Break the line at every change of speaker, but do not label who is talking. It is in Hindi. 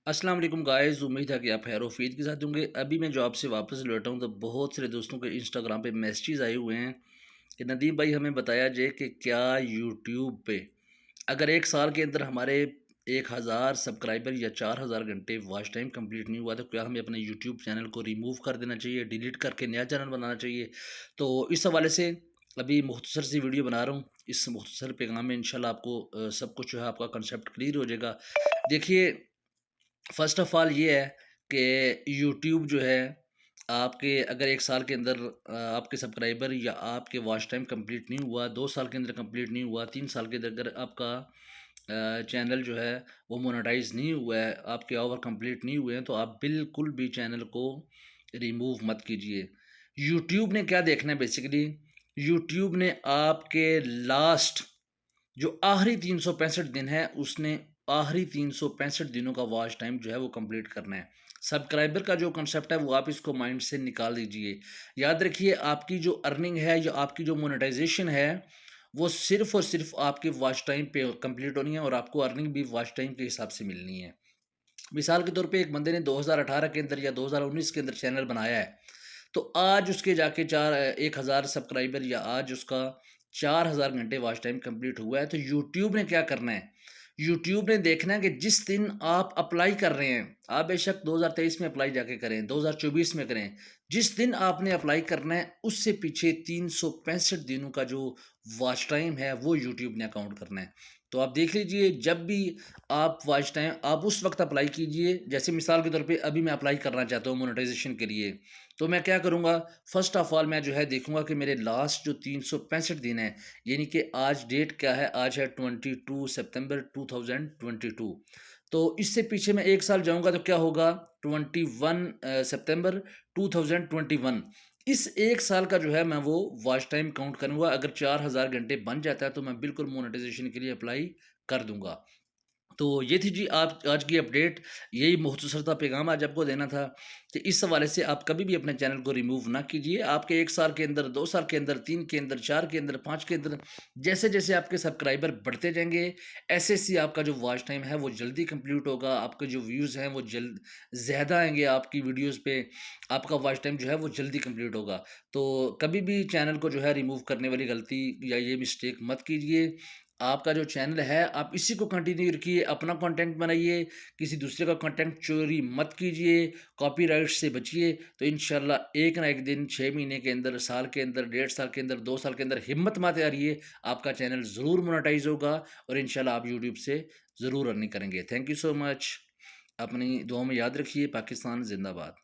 अस्सलाम वालेकुम गाइस, उम्मीद है कि आप खैर वफीद के साथ होंगे। अभी मैं जॉब से वापस लौटा हूँ तो बहुत सारे दोस्तों के इंस्टाग्राम पे मैसेजेस आए हुए हैं कि नदीम भाई हमें बताया जाए कि क्या यूट्यूब पे अगर एक साल के अंदर हमारे 1000 सब्सक्राइबर या 4000 घंटे वॉच टाइम कंप्लीट नहीं हुआ तो क्या हमें अपने यूट्यूब चैनल को रिमूव कर देना चाहिए, डिलीट करके नया चैनल बनाना चाहिए। तो इस हवाले से अभी मुख्तसर सी वीडियो बना रहा हूँ। इस मुख्तसर पैगाम में इंशाल्लाह आपको सब कुछ जो है आपका कंसेप्ट क्लियर हो जाएगा। देखिए, फ़र्स्ट ऑफ़ ऑल ये है कि यूट्यूब जो है आपके अगर 1 साल के अंदर आपके सब्सक्राइबर या आपके वॉच टाइम कंप्लीट नहीं हुआ, 2 साल के अंदर कंप्लीट नहीं हुआ, 3 साल के अंदर अगर आपका चैनल जो है वो मोनेटाइज़ नहीं हुआ है, आपके आवर कंप्लीट नहीं हुए हैं, तो आप बिल्कुल भी चैनल को रिमूव मत कीजिए। यूट्यूब ने क्या देखना है बेसिकली, यूट्यूब ने आपके लास्ट जो आखिरी 365 दिन है, उसने आखिरी 365 दिनों का वॉच टाइम जो है वो कंप्लीट करना है। सब्सक्राइबर का जो कॉन्सेप्ट है वो आप इसको माइंड से निकाल दीजिए। याद रखिए, आपकी जो अर्निंग है या आपकी जो मोनेटाइजेशन है वो सिर्फ़ और सिर्फ़ आपके वॉच टाइम पे कंप्लीट होनी है और आपको अर्निंग भी वॉच टाइम के हिसाब से मिलनी है। मिसाल के तौर पे एक बंदे ने 2018 के अंदर या 2019 के अंदर चैनल बनाया है, तो आज उसके जाके 1000 सब्सक्राइबर या आज उसका 4000 घंटे वॉच टाइम कंप्लीट हुआ है। तो यूट्यूब ने क्या करना है, यूट्यूब ने देखना है कि जिस दिन आप अप्लाई कर रहे हैं, आप बेशक 2023 में अप्लाई जाके करें, 2024 में करें, जिस दिन आपने अप्लाई करना है उससे पीछे 365 दिनों का जो वॉच टाइम है वो यूट्यूब ने अकाउंट करना है। तो आप देख लीजिए, जब भी आप वॉच टाइम आप उस वक्त अप्लाई कीजिए। जैसे मिसाल के तौर पे अभी मैं अप्लाई करना चाहता हूँ मोनेटाइजेशन के लिए, तो मैं क्या करूँगा, फ़र्स्ट ऑफ़ ऑल मैं जो है देखूँगा कि मेरे लास्ट जो 365 दिन हैं, यानी कि आज डेट क्या है, आज है 22 सितंबर 2022। तो इससे पीछे मैं 1 साल जाऊँगा तो क्या होगा, 21 सितंबर 2021। इस 1 साल का जो है मैं वो वॉच टाइम काउंट करूँगा। अगर 4000 घंटे बन जाता है तो मैं बिल्कुल मोनेटाइजेशन के लिए अप्लाई कर दूँगा। तो ये थी जी आप आज की अपडेट, यही मुख्तसर सा पैगाम आज आपको देना था कि इस हवाले से आप कभी भी अपने चैनल को रिमूव ना कीजिए। आपके 1 साल के अंदर, 2 साल के अंदर, 3 के अंदर, 4 के अंदर, 5 के अंदर जैसे-जैसे आपके सब्सक्राइबर बढ़ते जाएँगे, ऐसे-ऐसे आपका जो वॉच टाइम है वो जल्दी कंप्लीट होगा, आपके जो व्यूज़ हैं वो जल्द ज़्यादा आएँगे आपकी वीडियोज़ पे, आपका वॉच टाइम जो है वो जल्दी कंप्लीट होगा। तो कभी भी चैनल को जो है रिमूव करने वाली गलती या ये मिस्टेक मत कीजिए। आपका जो चैनल है आप इसी को कंटिन्यू रखिए, अपना कंटेंट बनाइए, किसी दूसरे का कंटेंट चोरी मत कीजिए, कॉपीराइट से बचिए। तो इंशाल्लाह एक ना एक दिन 6 महीने के अंदर, साल के अंदर, 1.5 साल के अंदर, 2 साल के अंदर हिम्मत मत हारिए, आपका चैनल ज़रूर मोनेटाइज़ होगा और इंशाल्लाह आप यूट्यूब से ज़रूर अर्निंग करेंगे। Thank you so much. अपनी दुआओं में याद रखिए। पाकिस्तान ज़िंदाबाद।